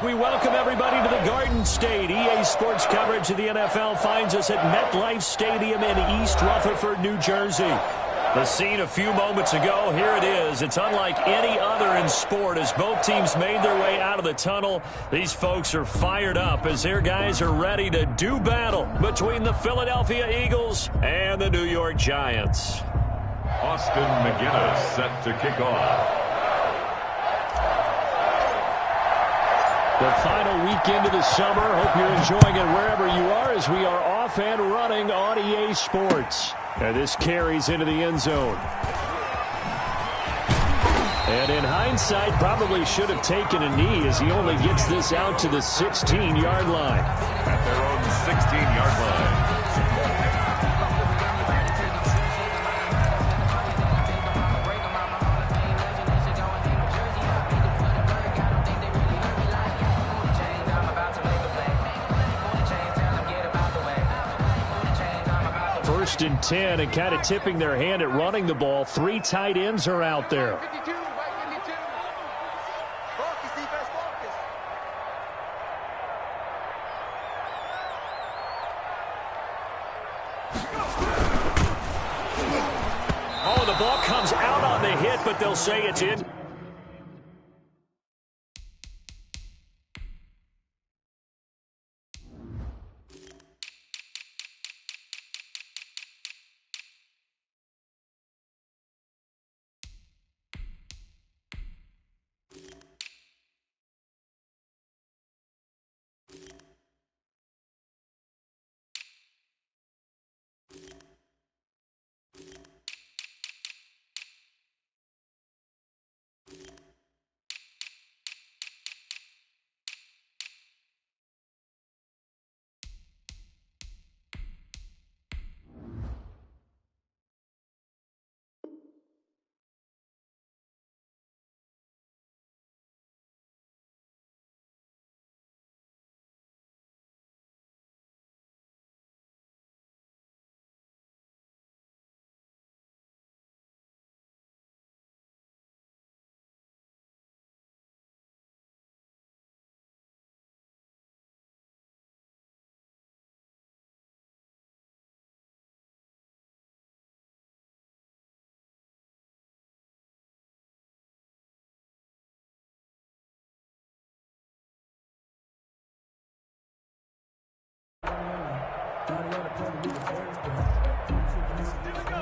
We welcome everybody to the Garden State. EA Sports coverage of the NFL finds us at MetLife Stadium in East Rutherford, New Jersey. The scene a few moments ago, here it is. It's unlike any other in sport as both teams made their way out of the tunnel. These folks are fired up as their guys are ready to do battle between the Philadelphia Eagles and the New York Giants. Austin McGinnis set to kick off. The final weekend of the summer. Hope you're enjoying it wherever you are as we are off and running on EA Sports. And this carries into the end zone. And in hindsight, probably should have taken a knee as he only gets this out to the 16-yard line. At their own 16-yard line. First and 10 and kind of tipping their hand at running the ball. 3 tight ends are out there. Oh, the ball comes out on the hit, but they'll say it's in.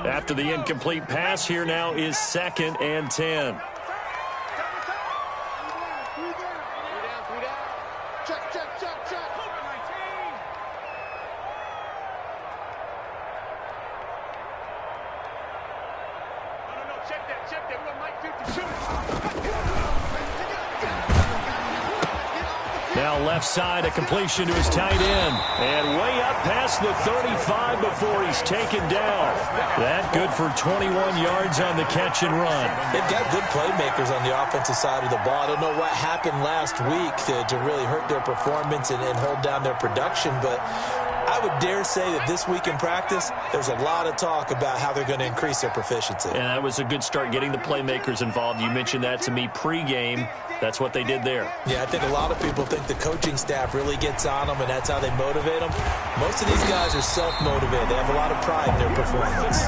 After the incomplete pass, here now is 2nd and 10. Now left side, a completion to his tight end. And way up past the 35 before he's taken down. That good for 21 yards on the catch and run. They've got good playmakers on the offensive side of the ball. I don't know what happened last week to really hurt their performance and hold down their production, but I would dare say that this week in practice, there's a lot of talk about how they're going to increase their proficiency. And that was a good start getting the playmakers involved. You mentioned that to me pregame. That's what they did there. Yeah, I think a lot of people think the coaching staff really gets on them, and that's how they motivate them. Most of these guys are self-motivated. They have a lot of pride in their performance.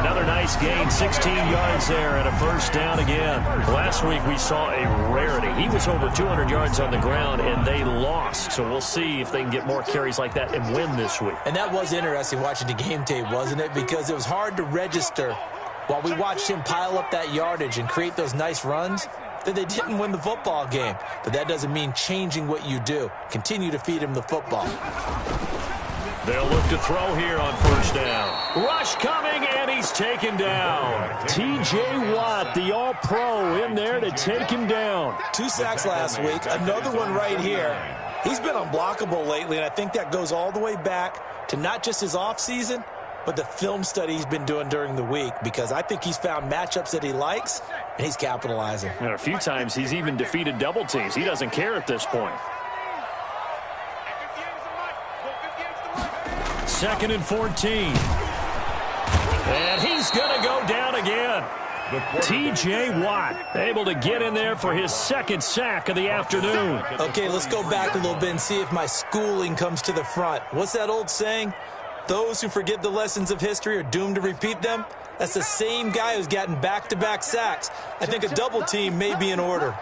Another nice gain, 16 yards there, and a first down again. Last week we saw a rarity. He was over 200 yards on the ground, and they lost. So we'll see if they can get more carries like that and win this week. And that was interesting watching the game tape, wasn't it? Because it was hard to register while we watched him pile up that yardage and create those nice runs that they didn't win the football game. But that doesn't mean changing what you do. Continue to feed him the football. They'll look to throw here on first down. Rush coming, and he's taken down. T.J. Watt, the all-pro, in there to take him down. 2 sacks last week, another one right here. He's been unblockable lately, and I think that goes all the way back to not just his offseason, but the film study he's been doing during the week, because I think he's found matchups that he likes, and he's capitalizing. And a few times he's even defeated double teams. He doesn't care at this point. 2nd and 14. And he's going to go down again. T.J. Watt able to get in there for his second sack of the afternoon. Okay, let's go back a little bit and see if my schooling comes to the front. What's that old saying? Those who forget the lessons of history are doomed to repeat them. That's the same guy who's gotten back-to-back sacks. I think a double team may be in order.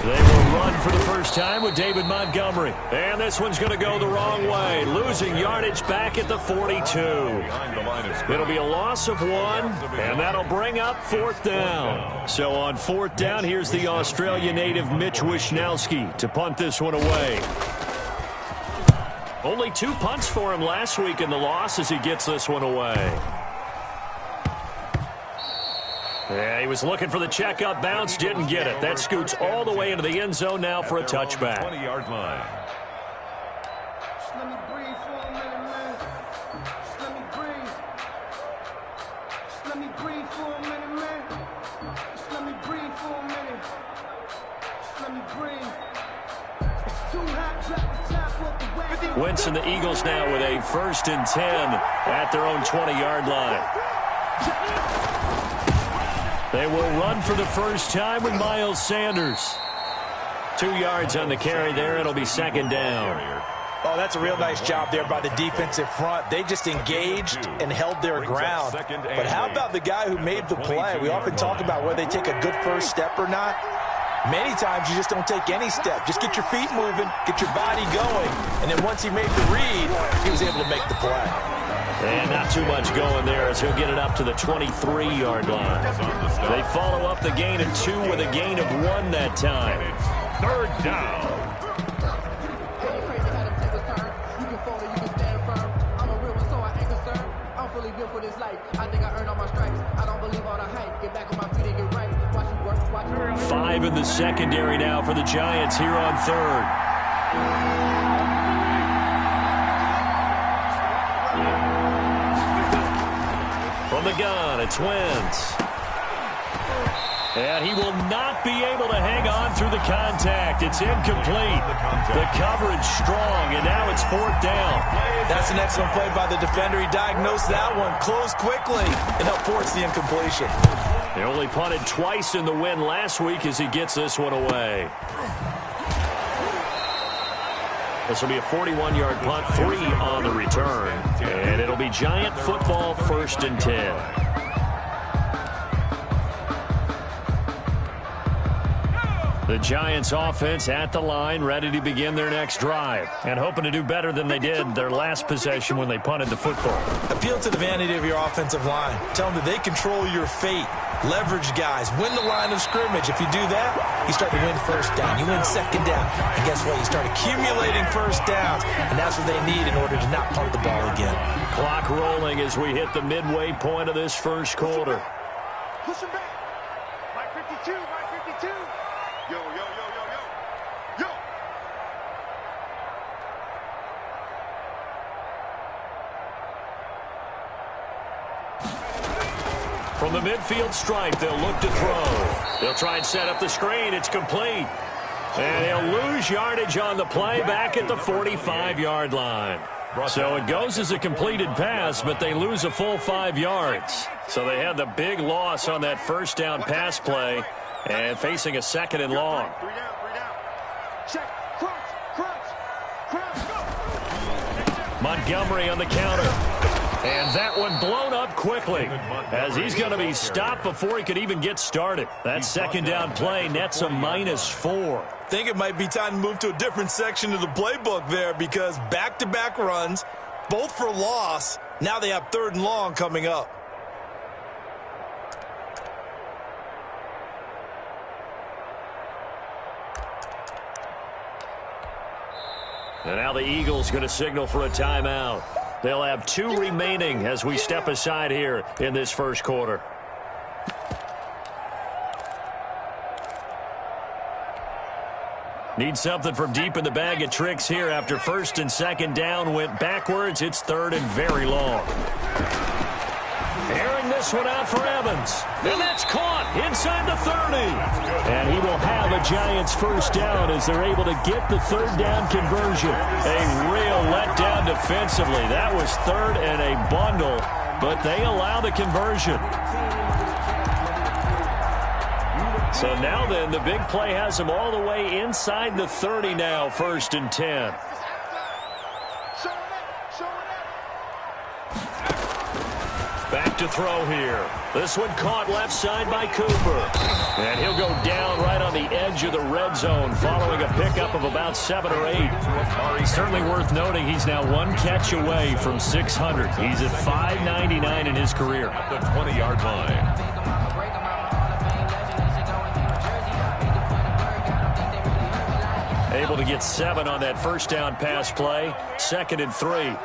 They will run for the first time with David Montgomery. And this one's going to go the wrong way, losing yardage back at the 42. It'll be a loss of 1, and that'll bring up 4th down. So on 4th down, here's the Australia native Mitch Wishnowski to punt this one away. Only 2 punts for him last week in the loss as he gets this one away. Yeah, he was looking for the checkup bounce, didn't get it. That scoots all the way into the end zone now for a touchback. 20-yard line. Just let me breathe for a minute, man. Just let me breathe. Just let me breathe for a minute, man. Just let me breathe for a minute. Just let me breathe. It's too hot, drop the top off the wagon. Wentz and the Eagles now with a 1st and 10 at their own 20-yard line. They will run for the first time with Miles Sanders. 2 yards on the carry there. It'll be 2nd down. Oh, that's a real nice job there by the defensive front. They just engaged and held their ground. But how about the guy who made the play? We often talk about whether they take a good first step or not. Many times you just don't take any step. Just get your feet moving, get your body going, and then once he made the read, he was able to make the play. And not too much going there as he'll get it up to the 23-yard line. They follow up the gain of 2 with a gain of 1 that time. 3rd down. For this life, I think I earned all my stripes. I don't believe all the hype. Get back on my feet and get right. Watch you work, watch you work. 5 in the secondary now for the Giants here on 3rd. From the gun, it's Wentz. And he will not be able to hang on through the contact. It's incomplete. The coverage strong, and now it's 4th down. That's an excellent play by the defender. He diagnosed that one, closed quickly, and helped force the incompletion. They only punted twice in the win last week as he gets this one away. This will be a 41-yard punt, 3 on the return. And it'll be Giant football, 1st and 10. The Giants offense at the line, ready to begin their next drive, and hoping to do better than they did their last possession when they punted the football. Appeal to the vanity of your offensive line. Tell them that they control your fate. Leverage guys. Win the line of scrimmage. If you do that, you start to win 1st down. You win 2nd down. And guess what? You start accumulating 1st downs, and that's what they need in order to not punt the ball again. Clock rolling as we hit the midway point of this 1st quarter. Push him back. My 52, my 52. Yo, yo, yo, yo, yo. Yo. From the midfield stripe, they'll look to throw. They'll try and set up the screen. It's complete. And they'll lose yardage on the play back at the 45-yard line. So it goes as a completed pass, but they lose a full 5 yards. So they had the big loss on that 1st down pass play and facing a 2nd and long. 3 down, 3 down. Check. Crunch. Go. Montgomery on the counter. And that one blown up quickly as he's going to be stopped before he could even get started. That 2nd down play nets a -4. I think it might be time to move to a different section of the playbook there because back-to-back runs, both for loss. Now they have 3rd and long coming up. And now the Eagles going to signal for a timeout. They'll have 2 remaining as we step aside here in this 1st quarter. Need something from deep in the bag of tricks here after 1st and 2nd down went backwards. It's 3rd and very long. Airing this one out for Evans. And that's caught inside the 30. And he will have a Giants 1st down as they're able to get the 3rd down conversion. A real letdown defensively. That was 3rd and a bundle. but they allow the conversion. So now then, the big play has them all the way inside the 30 now, 1st and 10. Back to throw here. This one caught left side by Cooper. And he'll go down right on the edge of the red zone following a pickup of about 7 or 8. Certainly worth noting he's now 1 catch away from 600. He's at 599 in his career. At the 20-yard line. Able to get 7 on that first down pass play. 2nd and 3.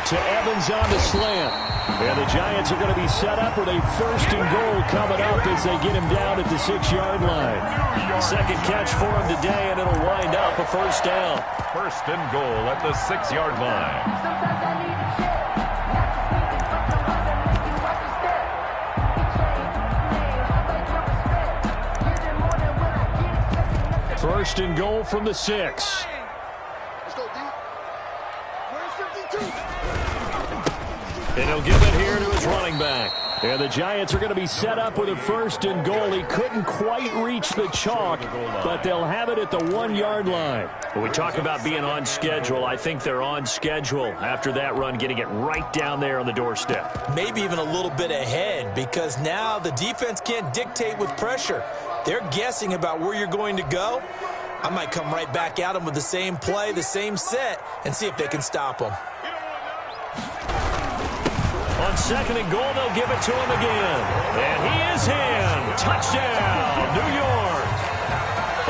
To Evans on the slant. And the Giants are going to be set up with a 1st and goal coming up as they get him down at the 6-yard line. 2nd catch for him today, and it'll wind up a 1st down. 1st and goal at the 6-yard line. 1st and goal from the 6. And he'll give it here to his running back. And the Giants are going to be set up with a 1st and goal. He couldn't quite reach the chalk, but they'll have it at the 1-yard line. When we talk about being on schedule, I think they're on schedule after that run, getting it right down there on the doorstep. Maybe even a little bit ahead, because now the defense can't dictate with pressure. They're guessing about where you're going to go. I might come right back at them with the same play, the same set, and see if they can stop them. On 2nd and goal, they'll give it to him again. And he is in. Touchdown, New York.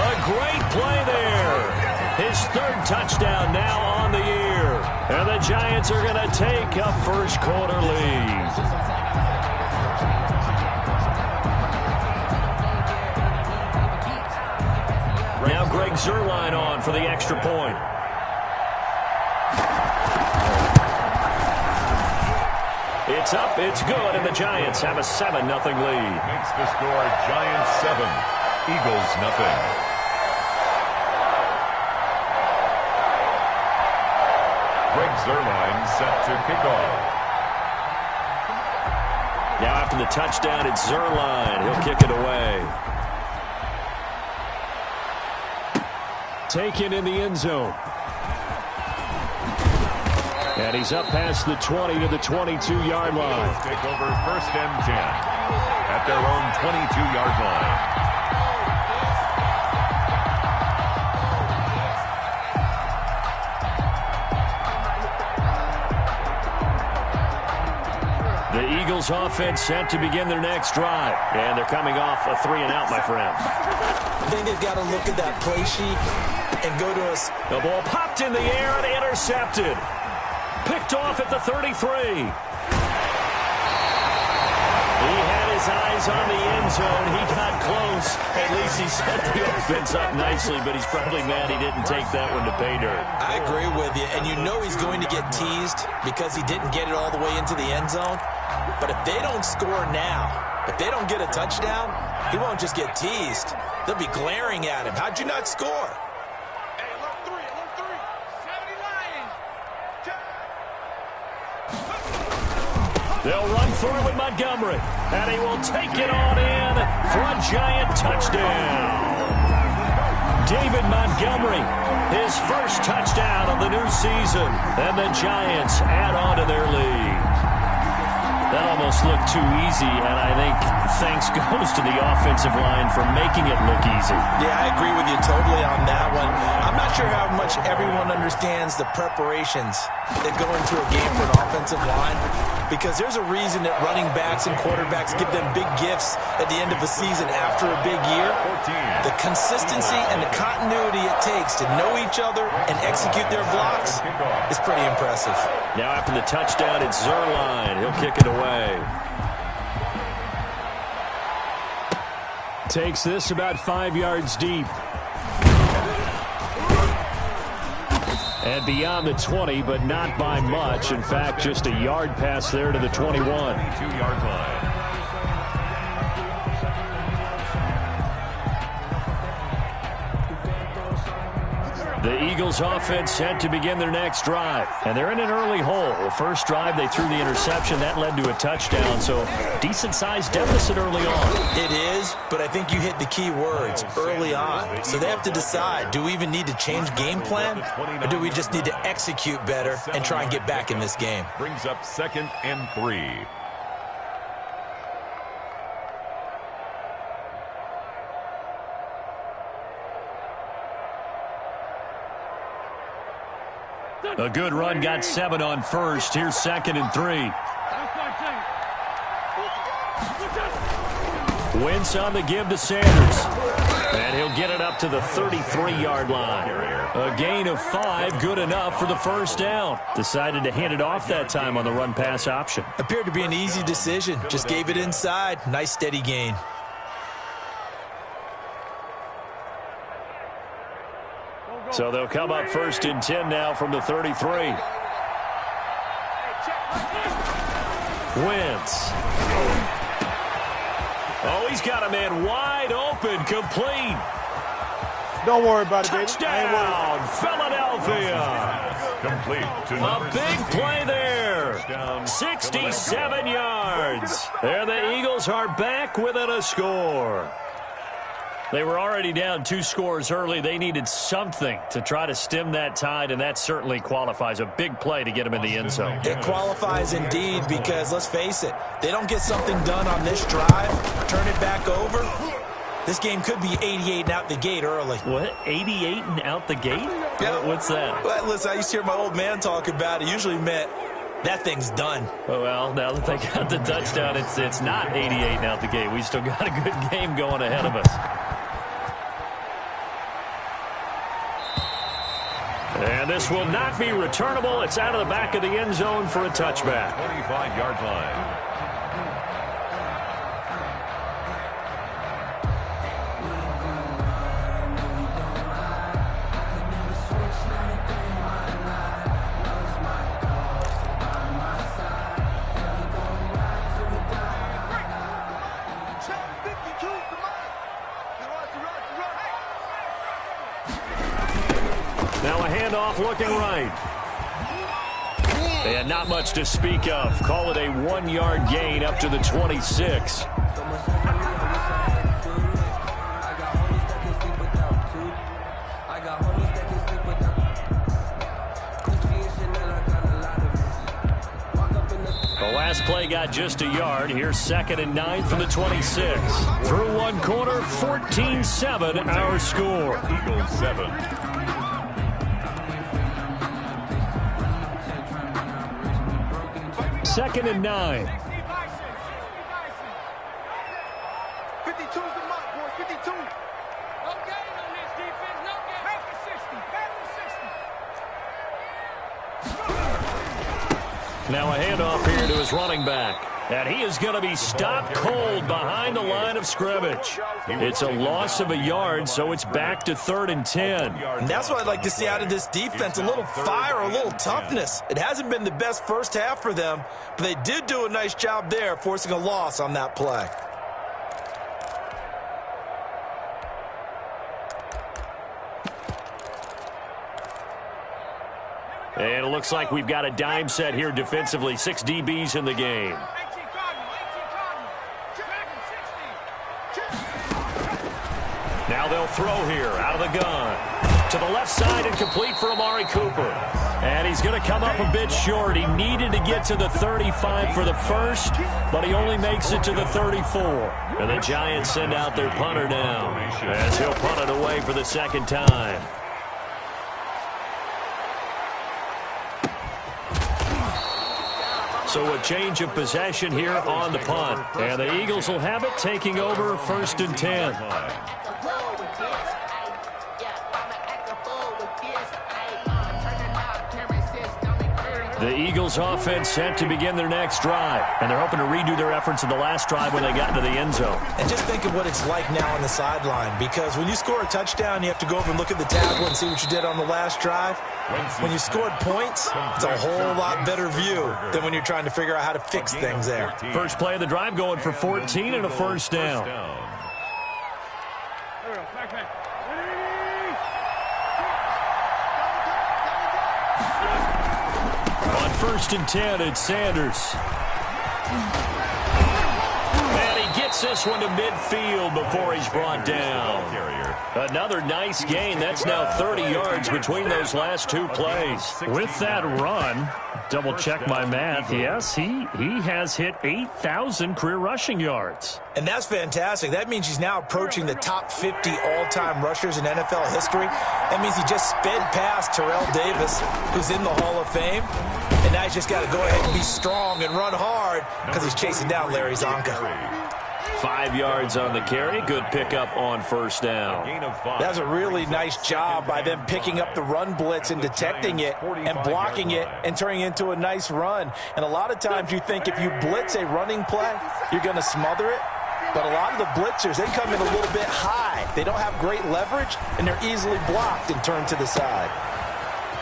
A great play there. His 3rd touchdown now on the year. And the Giants are going to take a first quarter lead. Now Greg Zuerlein on for the extra point. It's up, it's good, and the Giants have a 7-0 lead. Makes the score Giants 7, Eagles 0. Greg Zuerlein set to kick off. Now after the touchdown, it's Zuerlein. He'll kick it away. Taken in the end zone. And he's up past the 20 to the 22-yard line. Take over 1st and 10 at their own 22-yard line. The Eagles offense set to begin their next drive. And they're coming off a 3-and-out, my friend. I think they've got to look at that play sheet and go to us. The ball popped in the air and intercepted. Picked off at the 33. He had his eyes on the end zone. He got close. At least he set the offense up nicely, but he's probably mad he didn't take that one to pay dirt. I agree with you, and you know he's going to get teased because he didn't get it all the way into the end zone. But if they don't score now, if they don't get a touchdown, he won't just get teased. They'll be glaring at him. How'd you not score? They'll run for it with Montgomery, and he will take it on in for a Giant touchdown. David Montgomery, his 1st touchdown of the new season, and the Giants add on to their lead. That almost looked too easy, and I think thanks goes to the offensive line for making it look easy. Yeah, I agree with you totally on that one. I'm not sure how much everyone understands the preparations that go into a game for an offensive line, because there's a reason that running backs and quarterbacks give them big gifts at the end of the season after a big year. The consistency and the continuity it takes to know each other and execute their blocks is pretty impressive. Now after the touchdown, it's Zuerlein. He'll kick it away. Takes this about 5 yards deep. And beyond the 20, but not by much. In fact, just a yard pass there to the 21. 2-yard line. The Eagles offense set to begin their next drive. And they're in an early hole. The first drive, they threw the interception. That led to a touchdown. So decent-sized deficit early on. It is, but I think you hit the key words, early on. So they have to decide, do we even need to change game plan? Or do we just need to execute better and try and get back in this game? Brings up 2nd and 3. A good run got 7 on first. Here's 2nd and 3. Wentz on the give to Sanders. And he'll get it up to the 33-yard line. A gain of 5, good enough for the first down. Decided to hand it off that time on the run-pass option. Appeared to be an easy decision. Just gave it inside. Nice steady gain. So they'll come up 1st and 10 now from the 33. Wentz. Oh, he's got a man wide open, complete. Don't worry about it, baby. Touchdown, Philadelphia. Complete to A big play there. 67 yards. There the Eagles are back within a score. They were already down 2 scores early. They needed something to try to stem that tide, and that certainly qualifies. A big play to get them in the end zone. It qualifies indeed because, let's face it, they don't get something done on this drive, turn it back over, this game could be 88 and out the gate early. What? 88 and out the gate? Yeah. What's that? Well, listen, I used to hear my old man talk about it. Usually meant that thing's done. Oh, well, now that they got the touchdown, it's not 88 and out the gate. We still got a good game going ahead of us. And this will not be returnable. It's out of the back of the end zone for a touchback. 25-yard line. Now a handoff looking right. And not much to speak of. Call it a 1-yard gain up to the 26. The last play got just a yard. Here's 2nd and 9 from the 26. Through one corner, 14-7 our score. Eagles 7. 2nd and 9. 52's the mark, boy. 52. No gain on this defense. No gain. Back to 60. Back to 60. Now a handoff here to his running back. And he is going to be stopped cold behind the line of scrimmage. It's a loss of a yard, so it's back to 3rd and 10. And that's what I'd like to see out of this defense, a little fire, a little toughness. It hasn't been the best first half for them, but they did do a nice job there, forcing a loss on that play. And it looks like we've got a dime set here defensively. 6 DBs in the game. Now they'll throw here out of the gun. To the left side and complete for Amari Cooper. And he's going to come up a bit short. He needed to get to the 35 for the first, but he only makes it to the 34. And the Giants send out their punter down as he'll punt it away for the second time. So a change of possession here on the punt. And the Eagles will have it, taking over 1st and 10. The Eagles offense set to begin their next drive. And they're hoping to redo their efforts in the last drive when they got into the end zone. And just think of what it's like now on the sideline, because when you score a touchdown, you have to go over and look at the tablet and see what you did on the last drive. When you scored points, it's a whole lot better view than when you're trying to figure out how to fix things there. First play of the drive going for 14 and a first down. On 1st and 10, it's Sanders. And he gets this one to midfield before he's brought down. Another nice gain. That's now 30 yards between those last two plays. With that run, double check my math, yes, he has hit 8,000 career rushing yards. And that's fantastic. That means he's now approaching the top 50 all-time rushers in NFL history. That means he just sped past Terrell Davis, who's in the Hall of Fame. And now he's just got to go ahead and be strong and run hard because he's chasing down Larry Zonka. 5 yards on the carry. Good pickup on 1st down. That's a really nice job by them picking up the run blitz and detecting it and blocking it and turning it into a nice run. And a lot of times you think if you blitz a running play, you're going to smother it. But a lot of the blitzers, they come in a little bit high. They don't have great leverage, and they're easily blocked and turned to the side.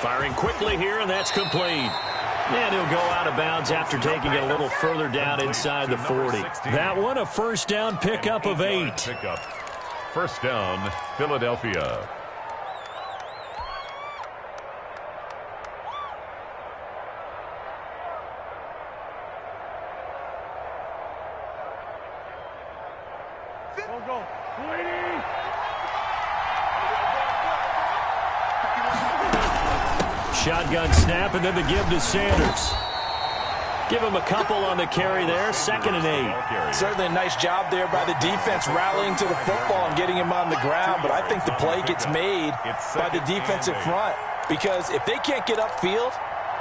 Firing quickly here, and that's complete. And he'll go out of bounds after taking it a little further down inside the 40. That one, a 1st down pickup of 8. 1st down, Philadelphia. Go. Shotgun snap, and then the give to Sanders. Give him a couple on the carry there. 2nd and 8. Certainly a nice job there by the defense rallying to the football and getting him on the ground. But I think the play gets made by the defensive front because if they can't get upfield,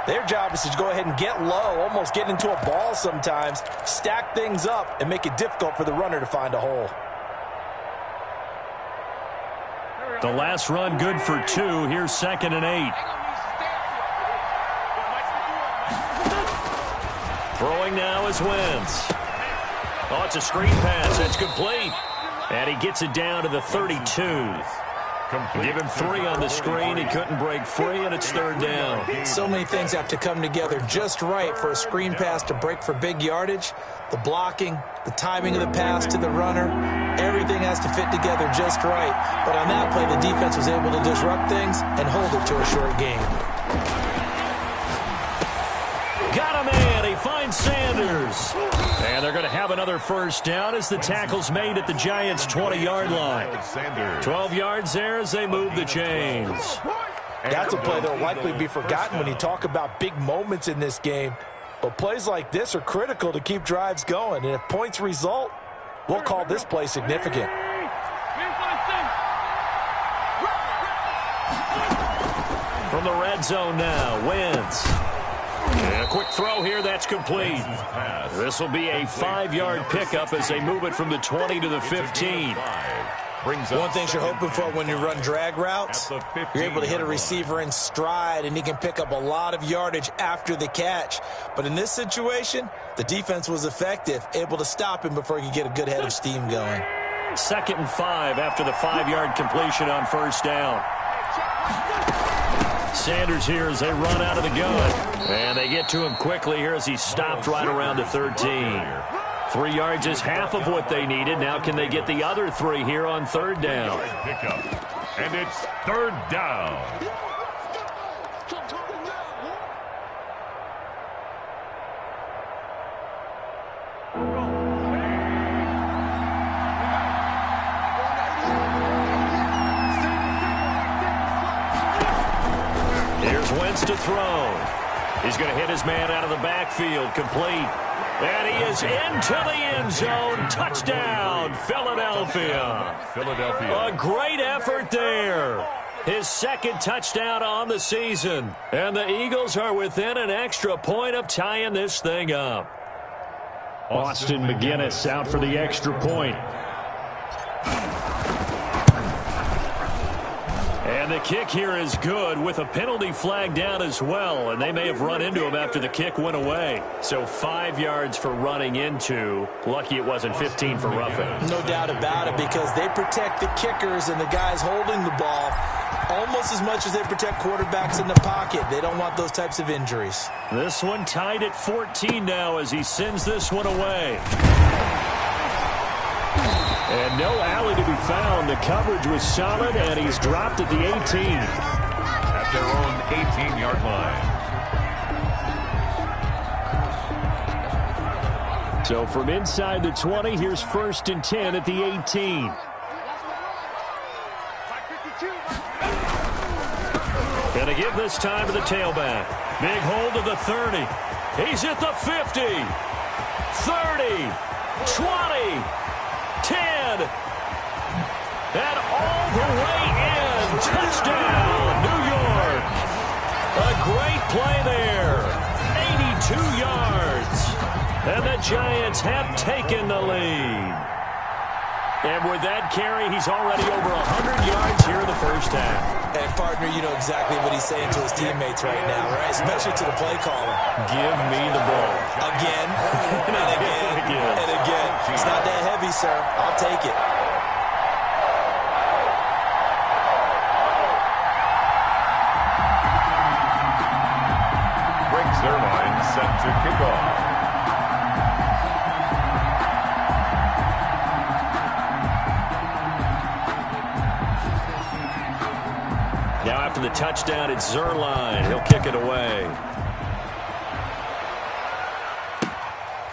their job is to go ahead and get low, almost get into a ball sometimes, stack things up, and make it difficult for the runner to find a hole. The last run good for 2. Here's 2nd and 8. Throwing now is Wentz. Oh, it's a screen pass. That's complete. And he gets it down to the 32. Give him 3 on the screen. He couldn't break free, and it's 3rd down. So many things have to come together just right for a screen pass to break for big yardage. The blocking, the timing of the pass to the runner, everything has to fit together just right. But on that play, the defense was able to disrupt things and hold it to a short game. Got him in. He finds Sanders. And they're going to have another 1st down as the tackle's made at the Giants' 20-yard line. 12 yards there as they move the chains. That's a play that will likely be forgotten when you talk about big moments in this game. But plays like this are critical to keep drives going. And if points result, we'll call this play significant. From the red zone now, Wentz. And a quick throw here, that's complete. This will be a 5-yard pickup as they move it from the 20 to the 15. One thing you're hoping for when you run drag routes, you're able to hit a receiver in stride, and he can pick up a lot of yardage after the catch. But in this situation, the defense was effective, able to stop him before he could get a good head of steam going. 2nd and 5 after the 5-yard completion on 1st down. Sanders here as they run out of the gun. And they get to him quickly here as he stopped right around the 13. 3 yards is half of what they needed. Now can they get the other 3 here on 3rd down? And it's 3rd down. Here's Wentz to throw. He's going to hit his man out of the backfield. Complete. And he is into the end zone. Touchdown, Philadelphia. A great effort there. His 2nd touchdown on the season. And the Eagles are within an extra point of tying this thing up. Austin McGinnis out for the extra point. And the kick here is good with a penalty flag down as well. And they may have run into him after the kick went away. So 5 yards for running into. Lucky it wasn't 15 for roughing. No doubt about it, because they protect the kickers and the guys holding the ball almost as much as they protect quarterbacks in the pocket. They don't want those types of injuries. This one tied at 14 now as he sends this one away. And no alley to be found. The coverage was solid, and he's dropped at the 18. At at their own 18-yard line. So from inside the 20, here's 1st and 10 at the 18. Gonna give this time to the tailback. Big hold of the 30. He's at the 50. 30. 20. 10. And all the way in. Touchdown, New York. A great play there. 82 yards. And the Giants have taken the lead. And with that carry, he's already over 100 yards here in the first half. And, partner, you know exactly what he's saying to his teammates right now, right? Especially to the play caller. Give me the ball. Again, and again, and again. It's not that heavy, sir. I'll take it. Briggs Irvine set to kick off. Now after the touchdown, it's Zerline. He'll kick it away.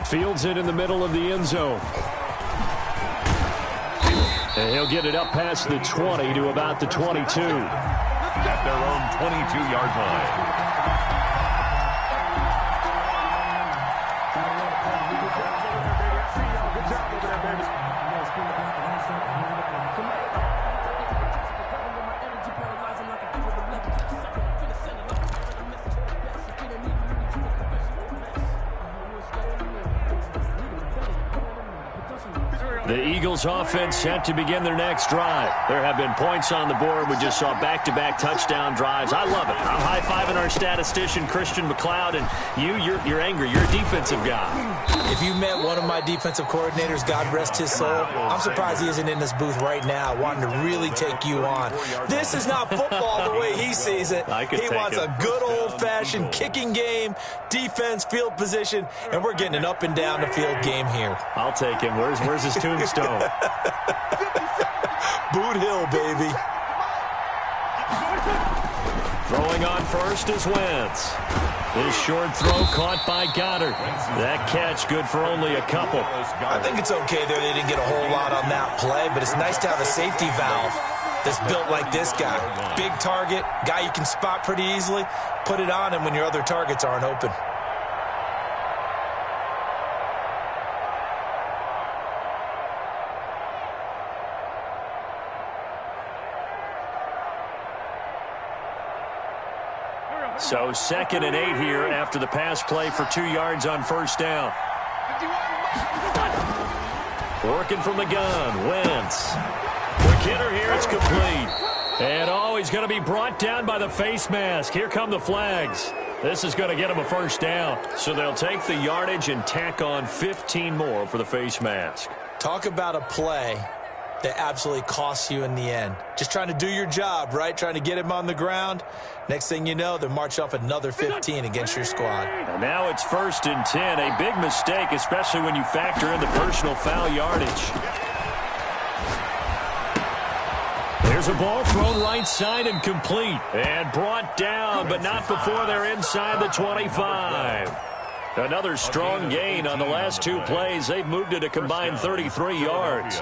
Fields it in the middle of the end zone. And he'll get it up past the 20 to about the 22. At their own 22-yard line. The Eagles offense set to begin their next drive. There have been points on the board. We just saw back-to-back touchdown drives. I love it. I'm high-fiving our statistician, Christian McLeod, and you're angry. You're a defensive guy. If you met one of my defensive coordinators, God rest his soul, I'm surprised he isn't in this booth right now wanting to really take you on. This is not football the way he sees it. He wants a good old-fashioned kicking game, defense, field position, and we're getting an up-and-down the field game here. I'll take him. Where's his tombstone? Boot Hill, baby. Throwing on first is Wentz. This short throw caught by Goddard. That catch good for only a couple. I think it's okay there. They didn't get a whole lot on that play, but it's nice to have a safety valve that's built like this guy. Big target, guy you can spot pretty easily. Put it on him when your other targets aren't open. So 2nd and 8 here after the pass play for 2 yards on first down. Working from the gun, Wentz. Quick hitter here, it's complete. And he's going to be brought down by the face mask. Here come the flags. This is going to get him a first down. So they'll take the yardage and tack on 15 more for the face mask. Talk about a play that absolutely costs you in the end. Just trying to do your job, right? Trying to get him on the ground. Next thing you know, they're marching off another 15 against your squad. And now it's 1st and 10. A big mistake, especially when you factor in the personal foul yardage. There's a ball thrown right side and complete. And brought down, but not before they're inside the 25. Another strong gain on the last 2 plays. They've moved it a combined 33 yards.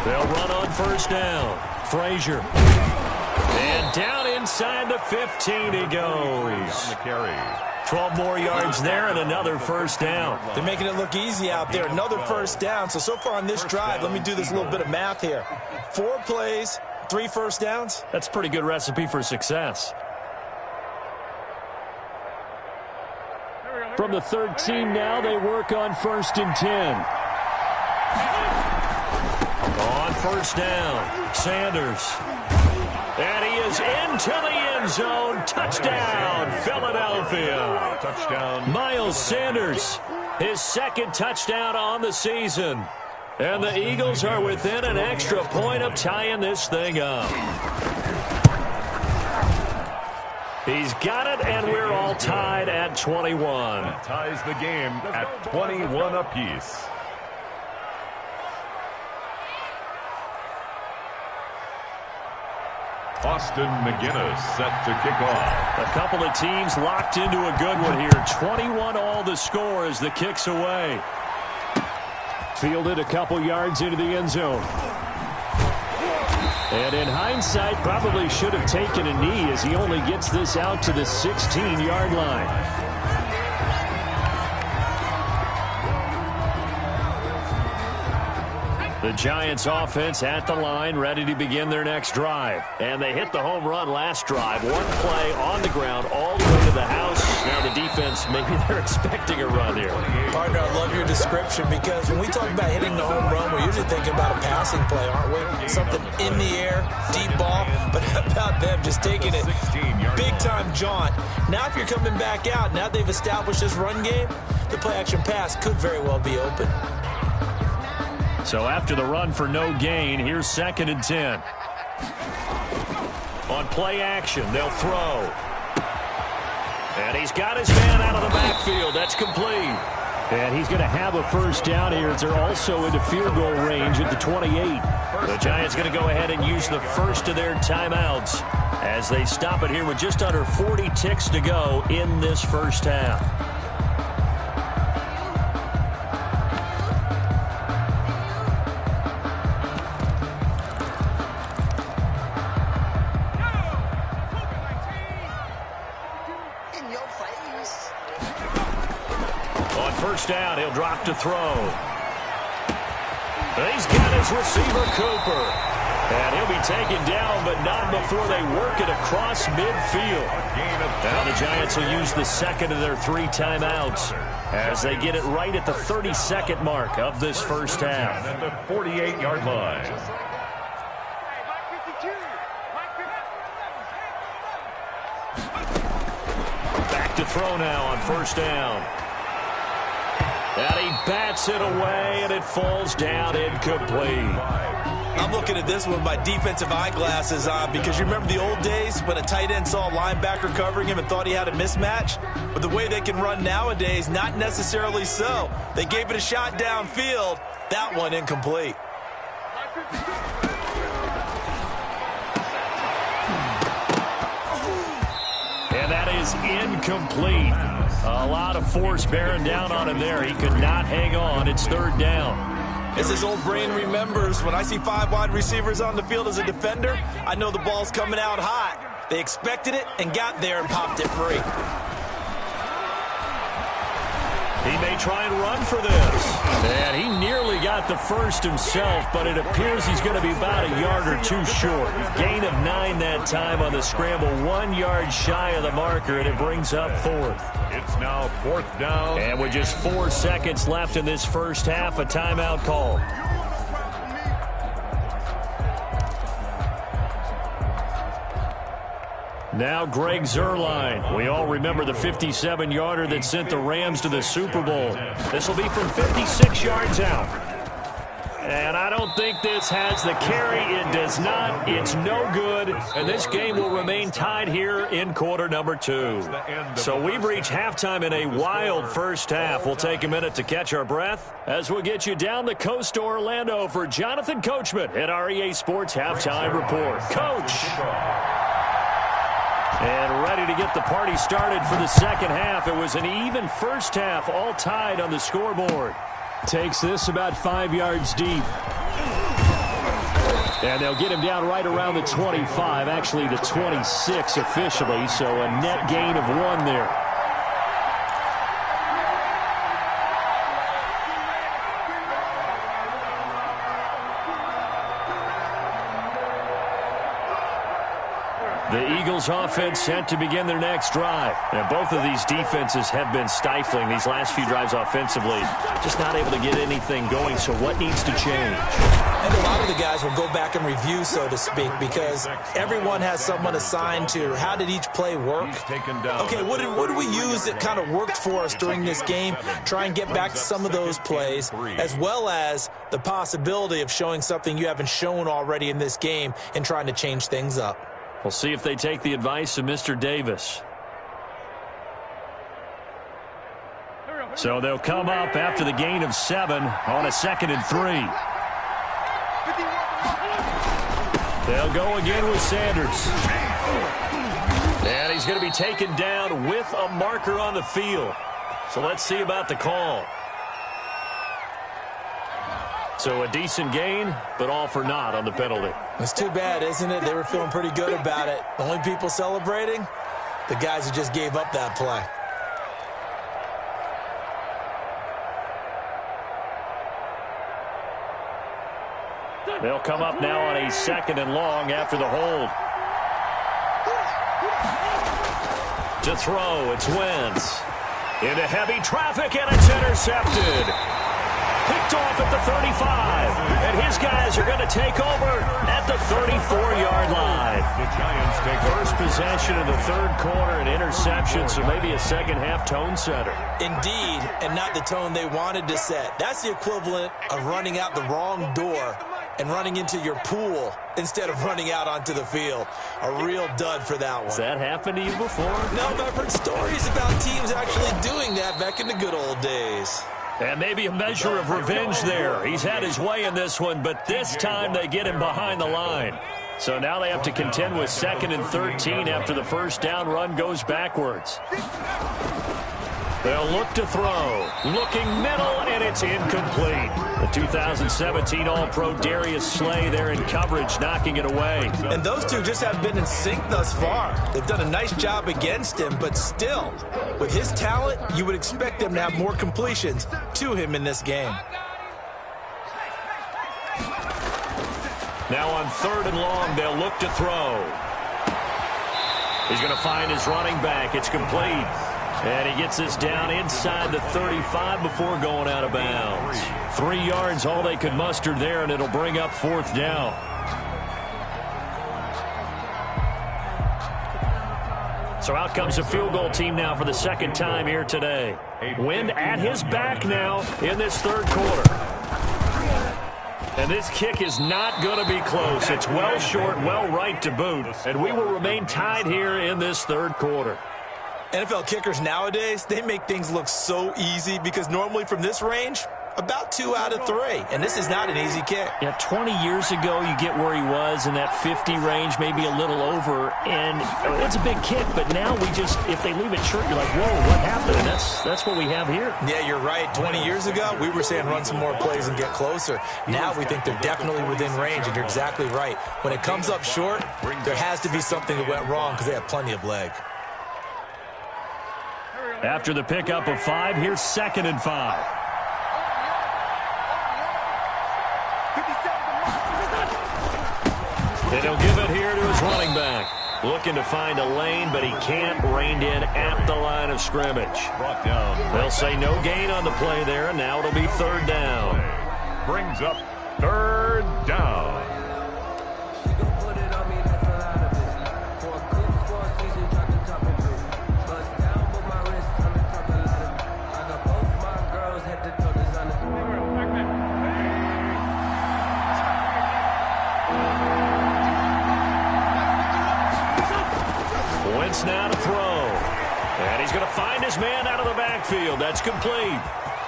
They'll run on first down. Frazier. And down inside the 15 he goes. 12 more yards there and another first down. They're making it look easy out there. Another first down. So far on this drive, let me do this little bit of math here. 4 plays, 3 first downs. That's a pretty good recipe for success. From the 13 now, they work on 1st and 10. On first down, Sanders. And he is into the end zone. Touchdown, Philadelphia. Touchdown. Miles Sanders, his 2nd touchdown on the season. And the Eagles are within an extra point of tying this thing up. He's got it, and we're all tied at 21. That ties the game at 21 apiece. Austin McGinnis set to kick off. A couple of teams locked into a good one here. 21 all the score as the kick's away. Fielded a couple yards into the end zone. And in hindsight, probably should have taken a knee as he only gets this out to the 16-yard line. The Giants offense at the line, ready to begin their next drive. And they hit the home run last drive. One play on the ground all the way to the house. Now the defense, maybe they're expecting a run here. Partner, I love your description because when we talk about hitting the home run, we're usually thinking about a passing play, aren't we? Something in the air, deep ball. But how about them just taking it big-time jaunt? Now if you're coming back out, now they've established this run game, the play-action pass could very well be open. So after the run for no gain, here's 2nd and 10. On play action, they'll throw. And he's got his man out of the backfield. That's complete. And he's going to have a first down here as they're also into field goal range at the 28. The Giants going to go ahead and use the first of their timeouts as they stop it here with just under 40 ticks to go in this first half. First down, he'll drop to throw. He's got his receiver, Cooper. And he'll be taken down, but not before they work it across midfield. Now the Giants will use the second of their 3 timeouts as they get it right at the 32nd mark of this first half. At the 48-yard line. Back to throw now on first down. And he bats it away, and it falls down incomplete. I'm looking at this with my defensive eyeglasses on because you remember the old days when a tight end saw a linebacker covering him and thought he had a mismatch? But the way they can run nowadays, not necessarily so. They gave it a shot downfield. That one incomplete. And that is incomplete. A lot of force bearing down on him there. He could not hang on. It's 3rd down. As his old brain remembers, when I see 5 wide receivers on the field as a defender, I know the ball's coming out hot. They expected it and got there and popped it free. He may try and run for this. And he nearly got the first himself, but it appears he's going to be about a yard or 2 short. Gain of 9 that time on the scramble, 1 yard shy of the marker, and it brings up 4th. It's now 4th down. And with just 4 seconds left in this first half, a timeout call. Now Greg Zuerlein. We all remember the 57-yarder that sent the Rams to the Super Bowl. This will be from 56 yards out. And I don't think this has the carry. It does not. It's no good. And this game will remain tied here in quarter number 2. So we've reached halftime in a wild first half. We'll take a minute to catch our breath as we'll get you down the coast to Orlando for Jonathan Coachman at our EA Sports Halftime Report. Coach! And ready to get the party started for the second half. It was an even first half, all tied on the scoreboard. Takes this about 5 yards deep. And they'll get him down right around the 25, actually the 26 officially, so a net gain of 1 there. The Eagles offense set to begin their next drive. And both of these defenses have been stifling these last few drives offensively. Just not able to get anything going, so what needs to change? And a lot of the guys will go back and review, so to speak, because everyone has someone assigned to how did each play work. Okay, what did we use that kind of worked for us during this game? Try and get back to some of those plays, as well as the possibility of showing something you haven't shown already in this game and trying to change things up. We'll see if they take the advice of Mr. Davis. So they'll come up after the gain of 7 on a 2nd and 3. They'll go again with Sanders. And he's going to be taken down with a marker on the field. So let's see about the call. So a decent gain, but all for naught on the penalty. It's too bad, isn't it? They were feeling pretty good about it. The only people celebrating, the guys who just gave up that play. They'll come up now on a 2nd and long after the hold. To throw, it's Wentz. Into heavy traffic, and it's intercepted. Picked off at the 35. And his guys are going to take over at the 34-yard line. The Giants take First possession of the 3rd quarter, an interception, so maybe a second-half tone setter. Indeed, and not the tone they wanted to set. That's the equivalent of running out the wrong door and running into your pool instead of running out onto the field. A real dud for that one. Has that happened to you before? No, but I've heard stories about teams actually doing that back in the good old days. And maybe a measure of revenge there. He's had his way in this one, but this time they get him behind the line. So now they have to contend with 2nd and 13 after the first down run goes backwards. They'll look to throw. Looking middle, and it's incomplete. The 2017 All-Pro Darius Slay there in coverage, knocking it away. And those two just haven't been in sync thus far. They've done a nice job against him, but still, with his talent, you would expect them to have more completions to him in this game. Now on 3rd and long, they'll look to throw. He's going to find his running back. It's complete. And he gets this down inside the 35 before going out of bounds. 3 yards, all they could muster there, and it'll bring up 4th down. So out comes a field goal team now for the 2nd time here today. Wind at his back now in this 3rd quarter. And this kick is not going to be close. It's well short, well right to boot. And we will remain tied here in this 3rd quarter. NFL kickers nowadays, they make things look so easy because normally from this range, about 2 out of 3. And this is not an easy kick. Yeah, 20 years ago, you get where he was in that 50 range, maybe a little over. And it's a big kick, but now we just, if they leave it short, you're like, whoa, what happened? And that's what we have here. Yeah, you're right. 20 years ago, we were saying run some more plays and get closer. Now we think they're definitely within range, and you're exactly right. When it comes up short, there has to be something that went wrong because they have plenty of leg. After the pickup of 5, here's 2nd and 5. And he'll give it here to his running back. Looking to find a lane, but he can't. Reined in at the line of scrimmage. brought down. They'll say no gain on the play there, and now it'll be 3rd down. Brings up 3rd down. Now to throw. And he's going to find his man out of the backfield. That's complete.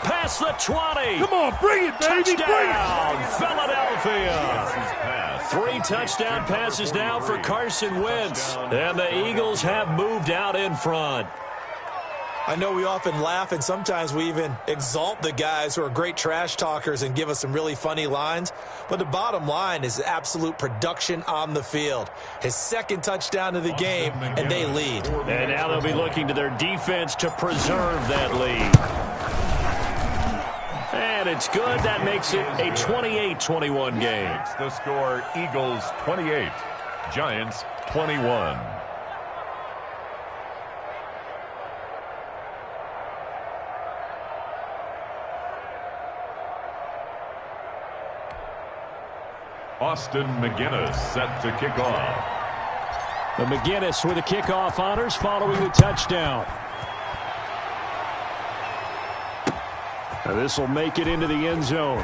Past the 20. Come on, bring it, baby. Touchdown, Bring it. Philadelphia. 3 touchdown passes now for Carson Wentz. And the Eagles have moved out in front. I know we often laugh, and sometimes we even exalt the guys who are great trash talkers and give us some really funny lines. But the bottom line is absolute production on the field. His 2nd touchdown of the game, and they lead. And now they'll be looking to their defense to preserve that lead. And it's good. That makes it a 28-21 game. The score, Eagles 28, Giants 21. Austin McGinnis set to kick off. The McGinnis with the kickoff honors following the touchdown. Now this will make it into the end zone.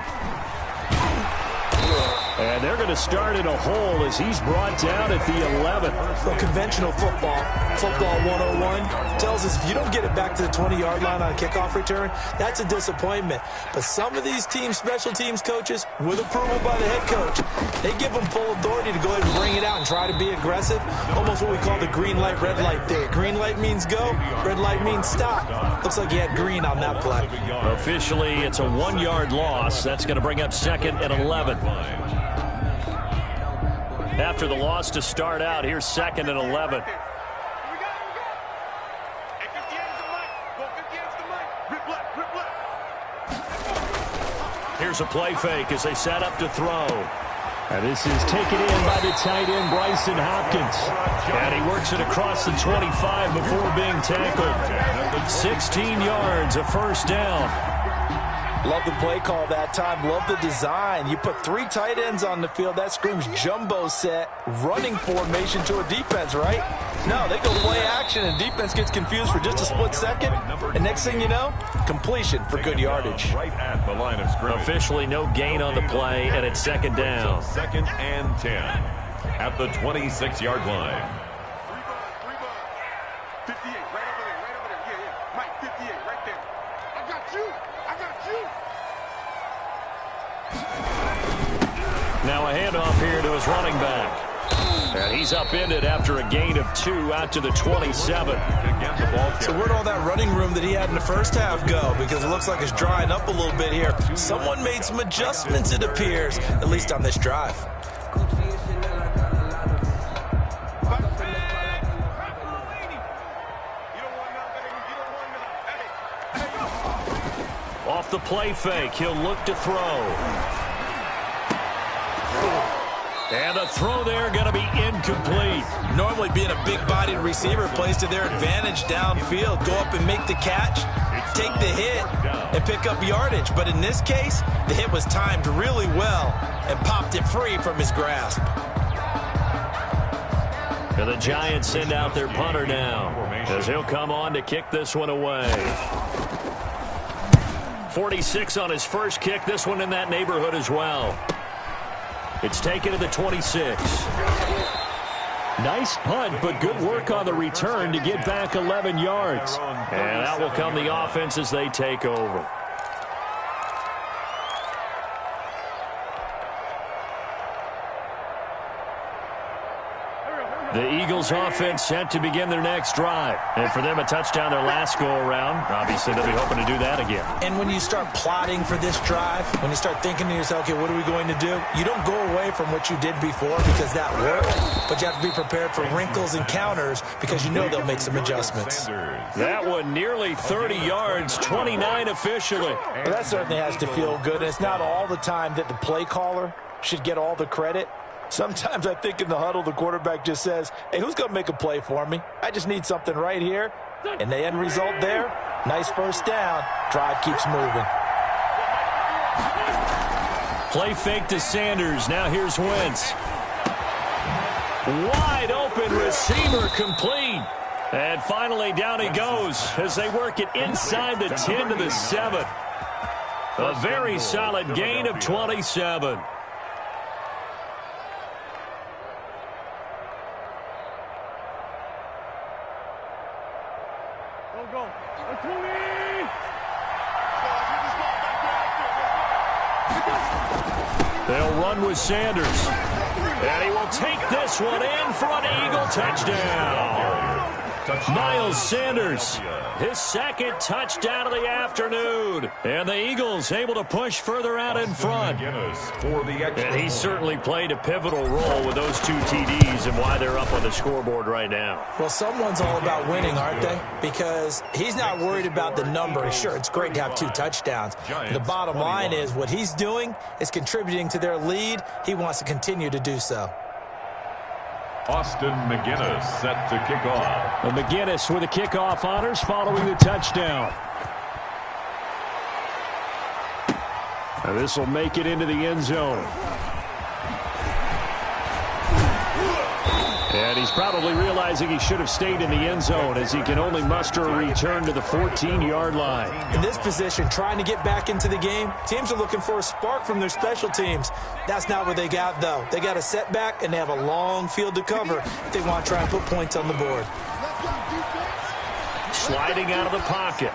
And they're going to start in a hole as he's brought down at the 11. Well, conventional football 101, tells us if you don't get it back to the 20-yard line on a kickoff return, that's a disappointment. But some of these teams, special teams coaches, with approval by the head coach, they give them full authority to go ahead and bring it out and try to be aggressive. Almost what we call the green light, red light theory. Green light means go, red light means stop. Looks like he had green on that play. Officially, it's a 1-yard loss. That's going to bring up 2nd and 11. After the loss to start out, here's 2nd and 11. Here's a play fake as they set up to throw. And this is taken in by the tight end, Bryson Hopkins. And he works it across the 25 before being tackled. 16 yards, a first down. Love the play call that time. Love the design. You put 3 tight ends on the field. That screams jumbo set, running formation to a defense, right? No, they go play action, and defense gets confused for just a split second. And next thing you know, completion for good yardage. Right at the line of scrimmage. Officially no gain on the play, and it's 2nd down. 2nd and 10 at the 26-yard line. 58, right over there. Yeah. Mike, 58, right there. I got you. Now a handoff here to his running back. And he's upended after a gain of 2 out to the 27. So where'd all that running room that he had in the first half go? Because it looks like it's drying up a little bit here. Someone made some adjustments, it appears, at least on this drive. Off the play fake, he'll look to throw. And the throw there going to be incomplete. Normally being a big-bodied receiver plays to their advantage downfield. Go up and make the catch, take the hit, and pick up yardage. But in this case, the hit was timed really well and popped it free from his grasp. And the Giants send out their punter now as he'll come on to kick this one away. 46 on his first kick. This one in that neighborhood as well. It's taken to the 26. Nice punt, but good work on the return to get back 11 yards. And out will come the offense as they take over. The Eagles offense set to begin their next drive. And for them, a touchdown their last go-around. Obviously, they'll be hoping to do that again. And when you start plotting for this drive, when you start thinking to yourself, okay, what are we going to do? You don't go away from what you did before because that worked. But you have to be prepared for wrinkles and counters because you know they'll make some adjustments. That one nearly 30 yards, 29 officially. Well, that certainly has to feel good. And it's not all the time that the play caller should get all the credit. Sometimes I think in the huddle, the quarterback just says, hey, who's going to make a play for me? I just need something right here. And the end result there, nice first down. Drive keeps moving. Play fake to Sanders. Now here's Wentz. Wide open receiver complete. And finally down he goes as they work it inside the 10 to the 7. A very solid gain of 27. They'll run with Sanders. And he will take this one in for an Eagle touchdown. Miles Sanders, his second touchdown of the afternoon. And the Eagles able to push further out in front. And he certainly played a pivotal role with those 2 TDs and why they're up on the scoreboard right now. Well, someone's all about winning, aren't they? Because he's not worried about the number. Sure, it's great to have 2 touchdowns. But the bottom line is what he's doing is contributing to their lead. He wants to continue to do so. Austin McGinnis set to kick off. And McGinnis with the kickoff honors following the touchdown. And this will make it into the end zone. And he's probably realizing he should have stayed in the end zone as he can only muster a return to the 14-yard line. In this position, trying to get back into the game, teams are looking for a spark from their special teams. That's not what they got, though. They got a setback, and they have a long field to cover if they want to try and put points on the board. Sliding out of the pocket.